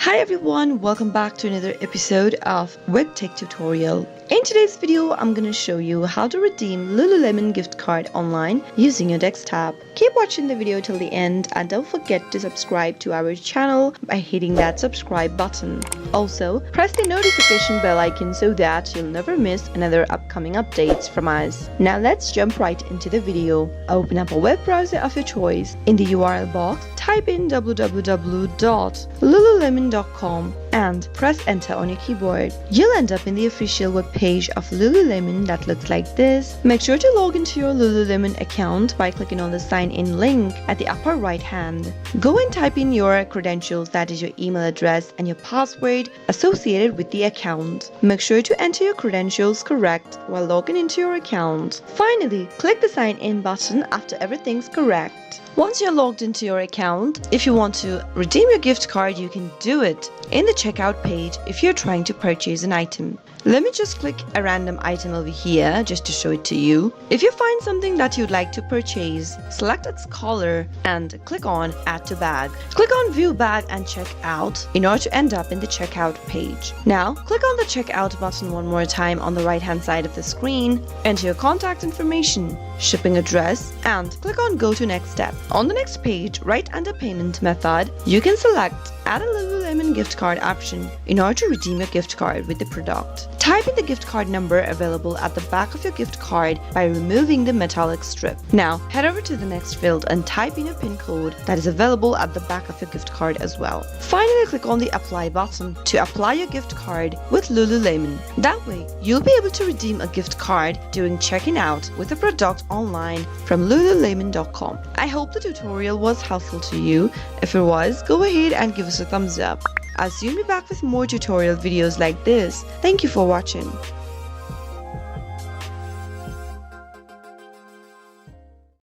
Hi everyone, welcome back to another episode of Webtech Tutorial. In today's video, I'm gonna show you how to redeem Lululemon gift card online using your desktop. Keep watching the video till the end and don't forget to subscribe to our channel by hitting that subscribe button. Also, press the notification bell icon so that you'll never miss another upcoming updates from us. Now let's jump right into the video. Open up a web browser of your choice. In the URL box, type in www.lululemon.com and press enter on your keyboard. You'll end up in the official web page of Lululemon that looks like this. Make sure to log into your Lululemon account by clicking on the sign in link at the upper right hand. Go and type in your credentials, that is your email address and your password associated with the account. Make sure to enter your credentials correct while logging into your account. Finally, click the sign in button after everything's correct. Once you're logged into your account, if you want to redeem your gift card, you can do it in the checkout page if you're trying to purchase an item. Let me just click a random item over here just to show it to you. If you find something that you'd like to purchase, select its color and click on Add to Bag. Click on View Bag and Check Out in order to end up in the checkout page. Now, click on the Checkout button one more time on the right hand side of the screen, enter your contact information, shipping address, and click on Go to Next Step. On the next page, right under Payment Method, you can select Add a Lululemon gift card option in order to redeem your gift card with the product. Type in the gift card number available at the back of your gift card by removing the metallic strip. Now, head over to the next field and type in a PIN code that is available at the back of your gift card as well. Finally, click on the Apply button to apply your gift card with Lululemon. That way, you'll be able to redeem a gift card during checking out with a product online from Lululemon.com. I hope the tutorial was helpful to you. If it was, go ahead and give us a thumbs up. I'll soon be back with more tutorial videos like this. Thank you for watching.